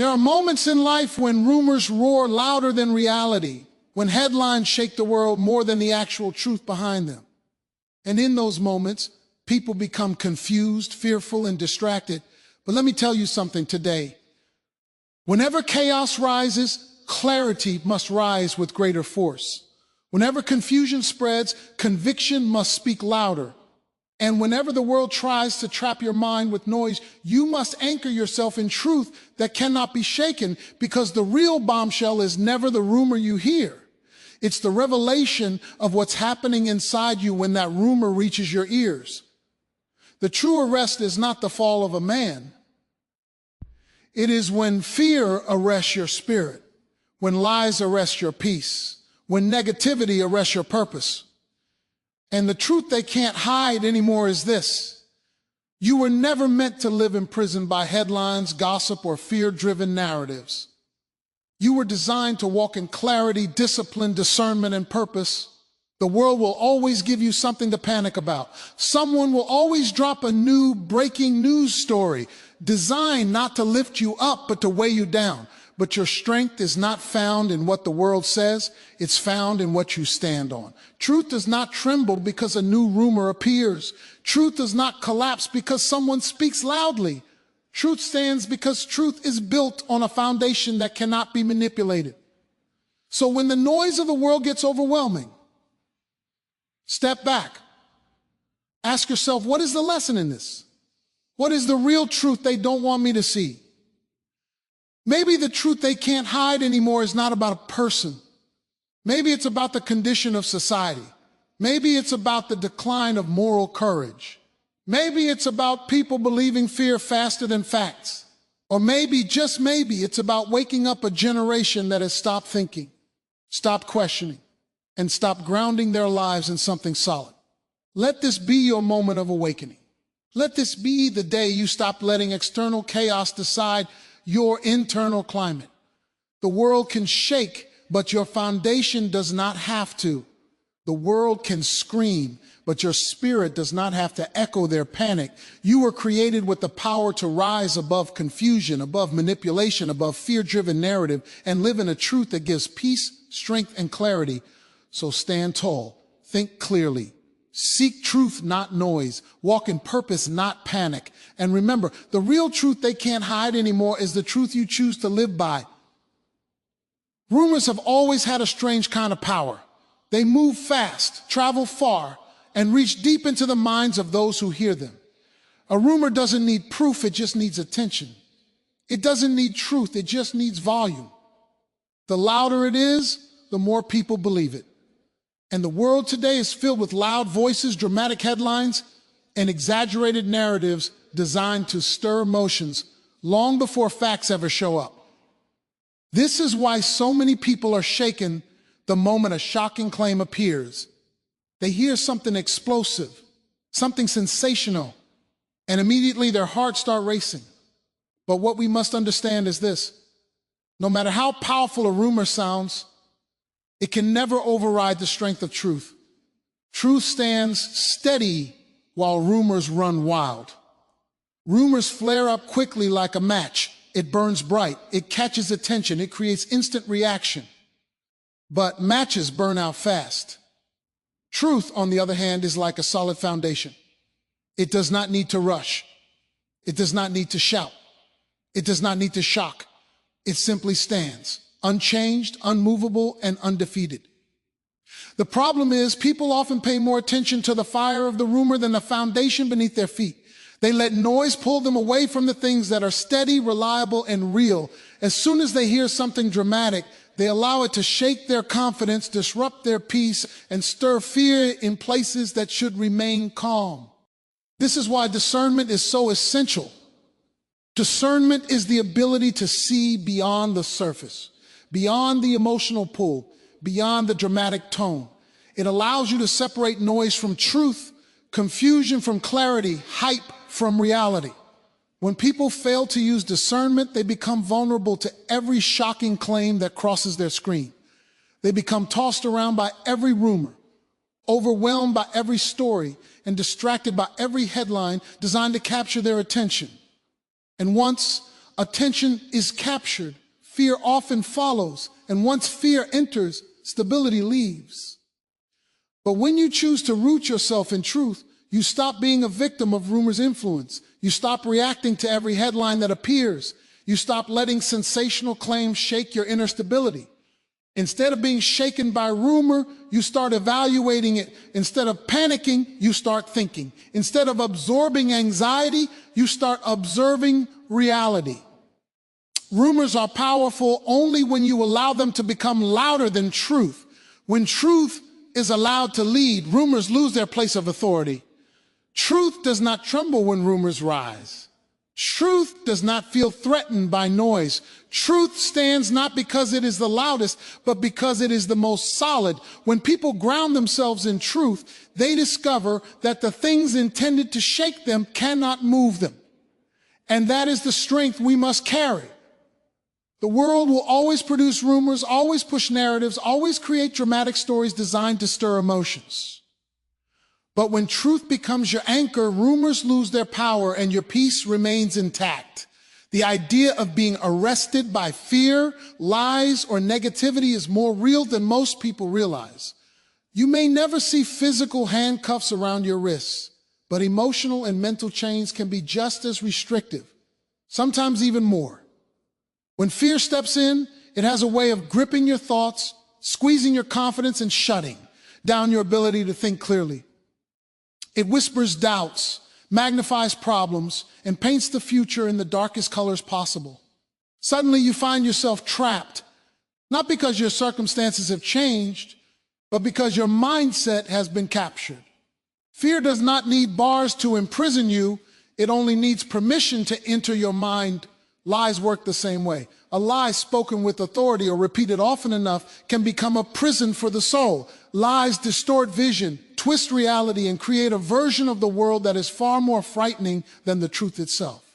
There are moments in life when rumors roar louder than reality, when headlines shake the world more than the actual truth behind them. And in those moments, people become confused, fearful, and distracted. But let me tell you something today. Whenever chaos rises, clarity must rise with greater force. Whenever confusion spreads, conviction must speak louder. And whenever the world tries to trap your mind with noise, you must anchor yourself in truth that cannot be shaken, because the real bombshell is never the rumor you hear. It's the revelation of what's happening inside you when that rumor reaches your ears. The true arrest is not the fall of a man. It is when fear arrests your spirit, when lies arrest your peace, when negativity arrests your purpose. And the truth they can't hide anymore is this: you were never meant to live imprisoned by headlines, gossip, or fear-driven narratives. You were designed to walk in clarity, discipline, discernment, and purpose. The world will always give you something to panic about. Someone will always drop a new breaking news story designed not to lift you up, but to weigh you down. But your strength is not found in what the world says. It's found in what you stand on. Truth does not tremble because a new rumor appears. Truth does not collapse because someone speaks loudly. Truth stands because truth is built on a foundation that cannot be manipulated. So when the noise of the world gets overwhelming, step back. Ask yourself, what is the lesson in this? What is the real truth they don't want me to see? Maybe the truth they can't hide anymore is not about a person. Maybe it's about the condition of society. Maybe it's about the decline of moral courage. Maybe it's about people believing fear faster than facts. Or maybe, just maybe, it's about waking up a generation that has stopped thinking, stopped questioning, and stopped grounding their lives in something solid. Let this be your moment of awakening. Let this be the day you stop letting external chaos decide your internal climate. The world can shake, but your foundation does not have to. The world can scream, but your spirit does not have to echo their panic. You were created with the power to rise above confusion, above manipulation, above fear-driven narrative, and live in a truth that gives peace, strength, and clarity. So stand tall, think clearly, seek truth, not noise, walk in purpose, not panic. And remember, the real truth they can't hide anymore is the truth you choose to live by. Rumors have always had a strange kind of power. They move fast, travel far, and reach deep into the minds of those who hear them. A rumor doesn't need proof, it just needs attention. It doesn't need truth, it just needs volume. The louder it is, the more people believe it. And the world today is filled with loud voices, dramatic headlines, and exaggerated narratives designed to stir emotions long before facts ever show up. This is why so many people are shaken the moment a shocking claim appears. They hear something explosive, something sensational, and immediately their hearts start racing. But what we must understand is this: no matter how powerful a rumor sounds, it can never override the strength of truth. Truth stands steady while rumors run wild. Rumors flare up quickly like a match. It burns bright, it catches attention, it creates instant reaction. But matches burn out fast. Truth, on the other hand, is like a solid foundation. It does not need to rush. It does not need to shout. It does not need to shock. It simply stands, unchanged, unmovable, and undefeated. The problem is, people often pay more attention to the fire of the rumor than the foundation beneath their feet. They let noise pull them away from the things that are steady, reliable, and real. As soon as they hear something dramatic, they allow it to shake their confidence, disrupt their peace, and stir fear in places that should remain calm. This is why discernment is so essential. Discernment is the ability to see beyond the surface, beyond the emotional pull, beyond the dramatic tone. It allows you to separate noise from truth, confusion from clarity, hype from reality. When people fail to use discernment, they become vulnerable to every shocking claim that crosses their screen. They become tossed around by every rumor, overwhelmed by every story, and distracted by every headline designed to capture their attention. And once attention is captured, fear often follows, and once fear enters, stability leaves. But when you choose to root yourself in truth, you stop being a victim of rumor's influence. You stop reacting to every headline that appears. You stop letting sensational claims shake your inner stability. Instead of being shaken by rumor, you start evaluating it. Instead of panicking, you start thinking. Instead of absorbing anxiety, you start observing reality. Rumors are powerful only when you allow them to become louder than truth. When truth is allowed to lead, rumors lose their place of authority. Truth does not tremble when rumors rise. Truth does not feel threatened by noise. Truth stands not because it is the loudest, but because it is the most solid. When people ground themselves in truth, they discover that the things intended to shake them cannot move them. And that is the strength we must carry. The world will always produce rumors, always push narratives, always create dramatic stories designed to stir emotions. But when truth becomes your anchor, rumors lose their power and your peace remains intact. The idea of being arrested by fear, lies, or negativity is more real than most people realize. You may never see physical handcuffs around your wrists, but emotional and mental chains can be just as restrictive, sometimes even more. When fear steps in, it has a way of gripping your thoughts, squeezing your confidence, and shutting down your ability to think clearly. It whispers doubts, magnifies problems, and paints the future in the darkest colors possible. Suddenly you find yourself trapped, not because your circumstances have changed, but because your mindset has been captured. Fear does not need bars to imprison you. It only needs permission to enter your mind. Lies work the same way. A lie spoken with authority or repeated often enough can become a prison for the soul. Lies distort vision, twist reality, and create a version of the world that is far more frightening than the truth itself.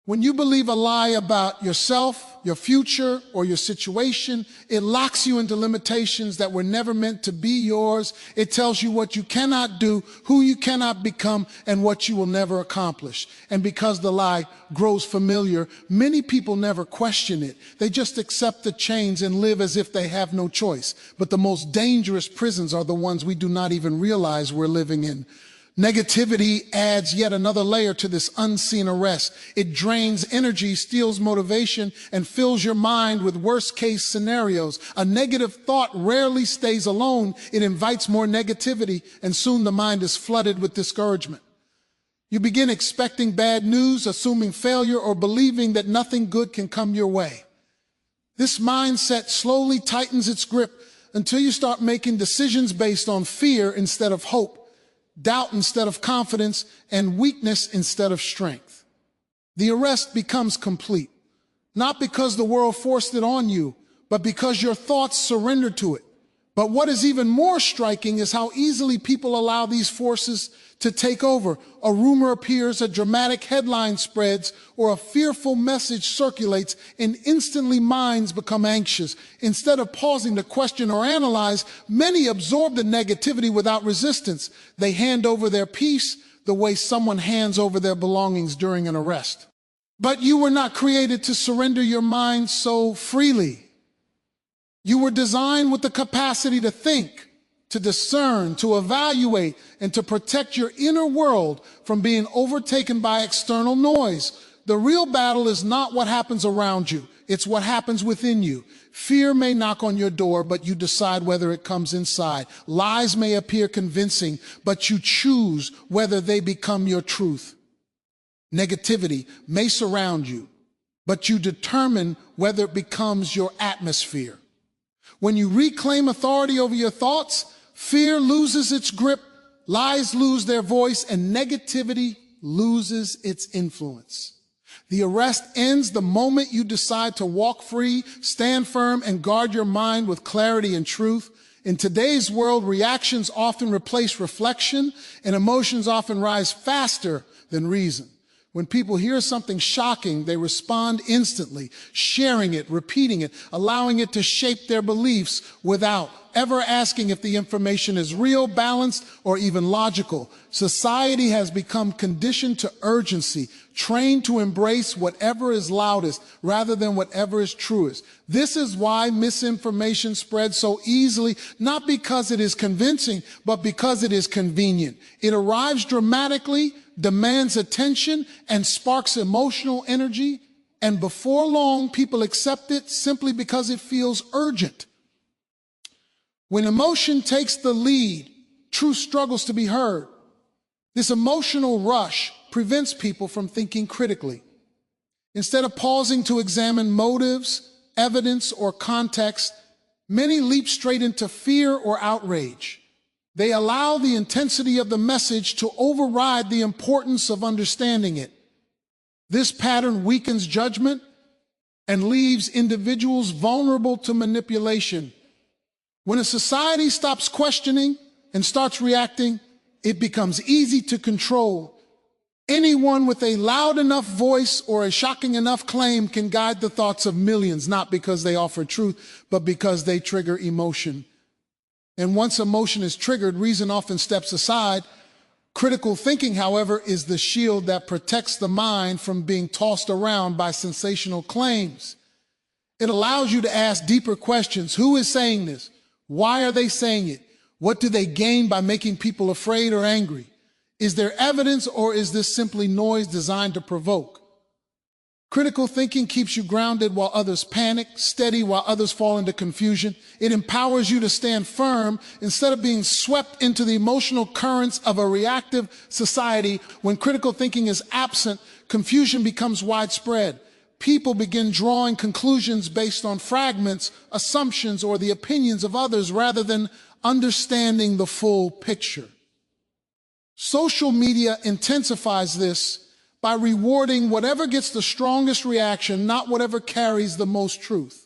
When you believe a lie about yourself, your future, or your situation, it locks you into limitations that were never meant to be yours. It tells you what you cannot do, who you cannot become, and what you will never accomplish. And because the lie grows familiar, many people never question it. They just accept the chains and live as if they have no choice. But the most dangerous prisons are the ones we do not even realize we're living in. Negativity adds yet another layer to this unseen arrest. It drains energy, steals motivation, and fills your mind with worst-case scenarios. A negative thought rarely stays alone. It invites more negativity, and soon the mind is flooded with discouragement. You begin expecting bad news, assuming failure, or believing that nothing good can come your way. This mindset slowly tightens its grip until you start making decisions based on fear instead of hope, doubt instead of confidence, and weakness instead of strength. The arrest becomes complete, not because the world forced it on you, but because your thoughts surrendered to it. But what is even more striking is how easily people allow these forces to take over. A rumor appears, a dramatic headline spreads, or a fearful message circulates, and instantly minds become anxious. Instead of pausing to question or analyze, many absorb the negativity without resistance. They hand over their peace the way someone hands over their belongings during an arrest. But you were not created to surrender your mind so freely. You were designed with the capacity to think, to discern, to evaluate, and to protect your inner world from being overtaken by external noise. The real battle is not what happens around you. It's what happens within you. Fear may knock on your door, but you decide whether it comes inside. Lies may appear convincing, but you choose whether they become your truth. Negativity may surround you, but you determine whether it becomes your atmosphere. When you reclaim authority over your thoughts, fear loses its grip, lies lose their voice, and negativity loses its influence. The arrest ends the moment you decide to walk free, stand firm, and guard your mind with clarity and truth. In today's world, reactions often replace reflection, and emotions often rise faster than reason. When people hear something shocking, they respond instantly, sharing it, repeating it, allowing it to shape their beliefs without ever asking if the information is real, balanced, or even logical. Society has become conditioned to urgency, trained to embrace whatever is loudest rather than whatever is truest. This is why misinformation spreads so easily, not because it is convincing, but because it is convenient. It arrives dramatically, demands attention, and sparks emotional energy, and before long, people accept it simply because it feels urgent. When emotion takes the lead, truth struggles to be heard. This emotional rush prevents people from thinking critically. Instead of pausing to examine motives, evidence, or context, many leap straight into fear or outrage. They allow the intensity of the message to override the importance of understanding it. This pattern weakens judgment and leaves individuals vulnerable to manipulation. When a society stops questioning and starts reacting, it becomes easy to control. Anyone with a loud enough voice or a shocking enough claim can guide the thoughts of millions, not because they offer truth, but because they trigger emotion. And once emotion is triggered, reason often steps aside. Critical thinking, however, is the shield that protects the mind from being tossed around by sensational claims. It allows you to ask deeper questions. Who is saying this? Why are they saying it? What do they gain by making people afraid or angry? Is there evidence, or is this simply noise designed to provoke? Critical thinking keeps you grounded while others panic, steady while others fall into confusion. It empowers you to stand firm instead of being swept into the emotional currents of a reactive society. When critical thinking is absent, confusion becomes widespread. People begin drawing conclusions based on fragments, assumptions, or the opinions of others rather than understanding the full picture. Social media intensifies this by rewarding whatever gets the strongest reaction, not whatever carries the most truth.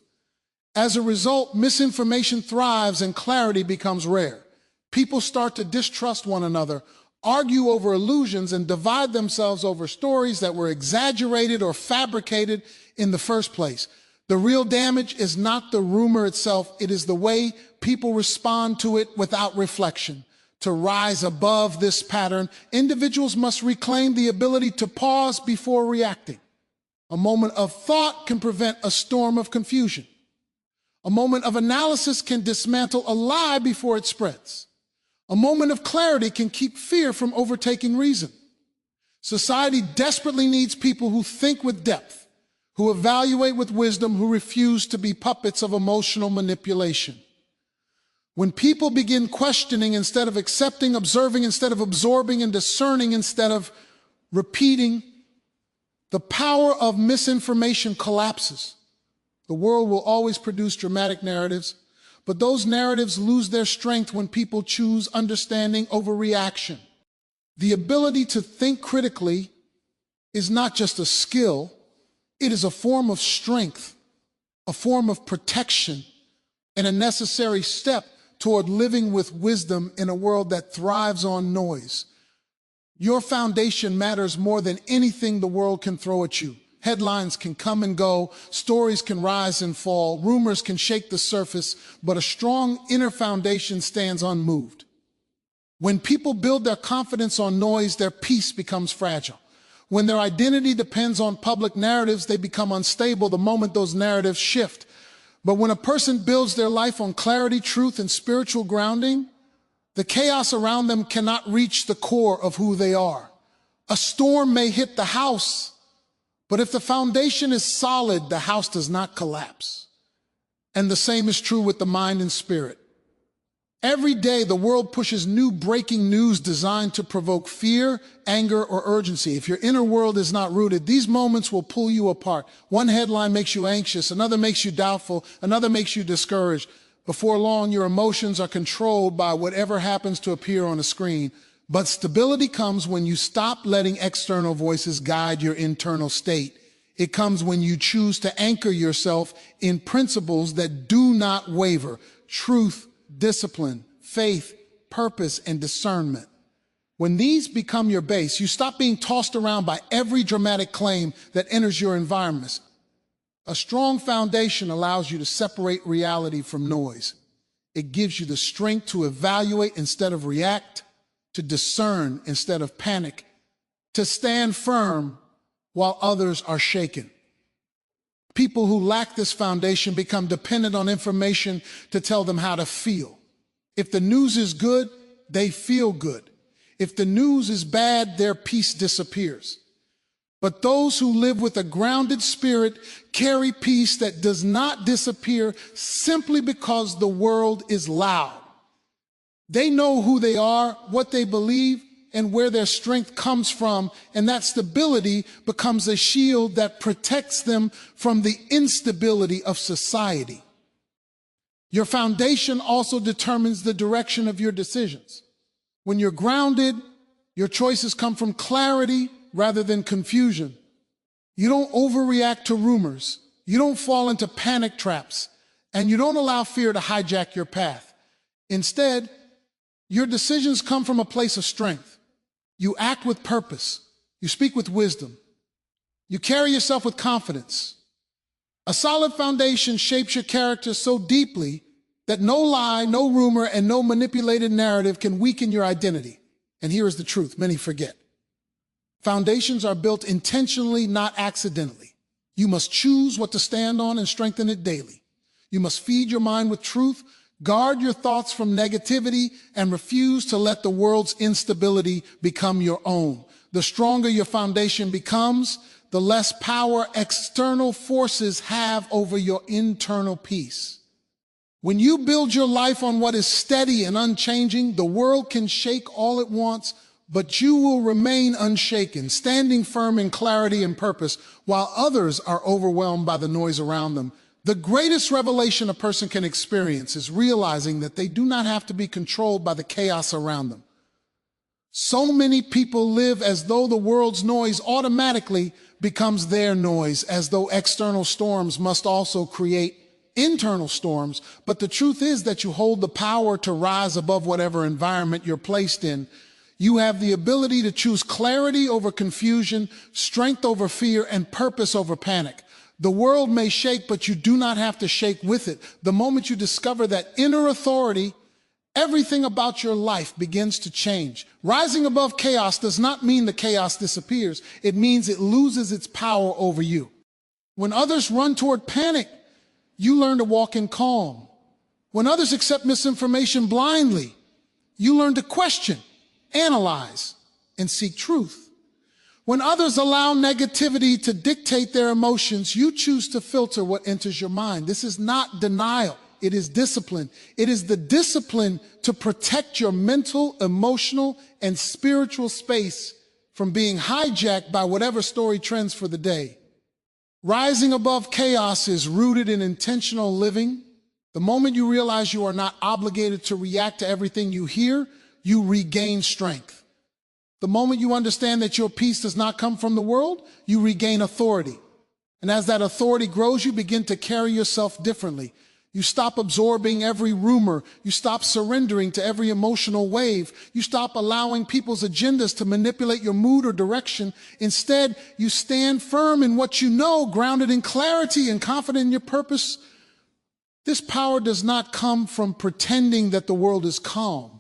As a result, misinformation thrives and clarity becomes rare. People start to distrust one another, argue over illusions, and divide themselves over stories that were exaggerated or fabricated in the first place. The real damage is not the rumor itself, it is the way people respond to it without reflection. To rise above this pattern, individuals must reclaim the ability to pause before reacting. A moment of thought can prevent a storm of confusion. A moment of analysis can dismantle a lie before it spreads. A moment of clarity can keep fear from overtaking reason. Society desperately needs people who think with depth, who evaluate with wisdom, who refuse to be puppets of emotional manipulation. When people begin questioning instead of accepting, observing instead of absorbing, and discerning instead of repeating, the power of misinformation collapses. The world will always produce dramatic narratives, but those narratives lose their strength when people choose understanding over reaction. The ability to think critically is not just a skill, it is a form of strength, a form of protection, and a necessary step toward living with wisdom in a world that thrives on noise. Your foundation matters more than anything the world can throw at you. Headlines can come and go, stories can rise and fall, rumors can shake the surface, but a strong inner foundation stands unmoved. When people build their confidence on noise, their peace becomes fragile. When their identity depends on public narratives, they become unstable the moment those narratives shift. But when a person builds their life on clarity, truth, and spiritual grounding, the chaos around them cannot reach the core of who they are. A storm may hit the house, but if the foundation is solid, the house does not collapse. And the same is true with the mind and spirit. Every day, the world pushes new breaking news designed to provoke fear, anger, or urgency. If your inner world is not rooted, these moments will pull you apart. One headline makes you anxious, another makes you doubtful, another makes you discouraged. Before long, your emotions are controlled by whatever happens to appear on a screen. But stability comes when you stop letting external voices guide your internal state. It comes when you choose to anchor yourself in principles that do not waver: truth, discipline, faith, purpose, and discernment. When these become your base, you stop being tossed around by every dramatic claim that enters your environment. A strong foundation allows you to separate reality from noise. It gives you the strength to evaluate instead of react, to discern instead of panic, to stand firm while others are shaken. People who lack this foundation become dependent on information to tell them how to feel. If the news is good, they feel good. If the news is bad, their peace disappears. But those who live with a grounded spirit carry peace that does not disappear simply because the world is loud. They know who they are, what they believe, and where their strength comes from, and that stability becomes a shield that protects them from the instability of society. Your foundation also determines the direction of your decisions. When you're grounded, your choices come from clarity rather than confusion. You don't overreact to rumors. You don't fall into panic traps, and you don't allow fear to hijack your path. Instead, your decisions come from a place of strength. You act with purpose. You speak with wisdom. You carry yourself with confidence. A solid foundation shapes your character so deeply that no lie, no rumor, and no manipulated narrative can weaken your identity. And here is the truth many forget. Foundations are built intentionally, not accidentally. You must choose what to stand on and strengthen it daily. You must feed your mind with truth, guard your thoughts from negativity, and refuse to let the world's instability become your own. The stronger your foundation becomes, the less power external forces have over your internal peace. When you build your life on what is steady and unchanging, the world can shake all it wants, but you will remain unshaken, standing firm in clarity and purpose, while others are overwhelmed by the noise around them. The greatest revelation a person can experience is realizing that they do not have to be controlled by the chaos around them. So many people live as though the world's noise automatically becomes their noise, as though external storms must also create internal storms. But the truth is that you hold the power to rise above whatever environment you're placed in. You have the ability to choose clarity over confusion, strength over fear, and purpose over panic. The world may shake, but you do not have to shake with it. The moment you discover that inner authority, everything about your life begins to change. Rising above chaos does not mean the chaos disappears. It means it loses its power over you. When others run toward panic, you learn to walk in calm. When others accept misinformation blindly, you learn to question, analyze, and seek truth. When others allow negativity to dictate their emotions, you choose to filter what enters your mind. This is not denial. It is discipline. It is the discipline to protect your mental, emotional, and spiritual space from being hijacked by whatever story trends for the day. Rising above chaos is rooted in intentional living. The moment you realize you are not obligated to react to everything you hear, you regain strength. The moment you understand that your peace does not come from the world, you regain authority. And as that authority grows, you begin to carry yourself differently. You stop absorbing every rumor. You stop surrendering to every emotional wave. You stop allowing people's agendas to manipulate your mood or direction. Instead, you stand firm in what you know, grounded in clarity and confident in your purpose. This power does not come from pretending that the world is calm.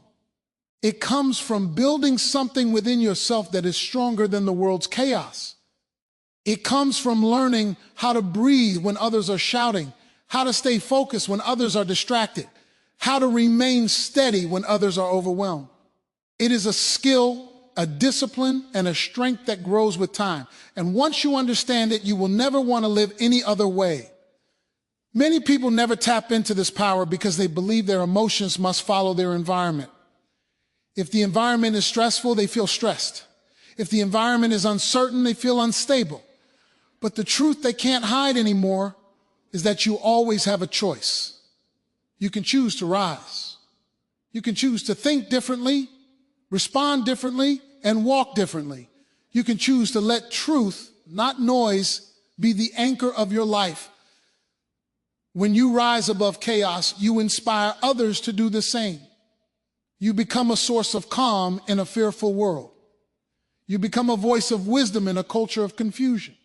It comes from building something within yourself that is stronger than the world's chaos. It comes from learning how to breathe when others are shouting, how to stay focused when others are distracted, how to remain steady when others are overwhelmed. It is a skill, a discipline, and a strength that grows with time. And once you understand it, you will never want to live any other way. Many people never tap into this power because they believe their emotions must follow their environment. If the environment is stressful, they feel stressed. If the environment is uncertain, they feel unstable. But the truth they can't hide anymore is that you always have a choice. You can choose to rise. You can choose to think differently, respond differently, and walk differently. You can choose to let truth, not noise, be the anchor of your life. When you rise above chaos, you inspire others to do the same. You become a source of calm in a fearful world. You become a voice of wisdom in a culture of confusion.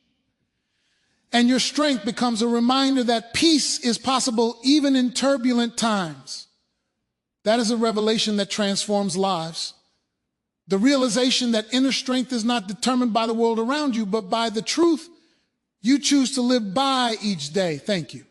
And your strength becomes a reminder that peace is possible even in turbulent times. That is a revelation that transforms lives. The realization that inner strength is not determined by the world around you, but by the truth you choose to live by each day. Thank you.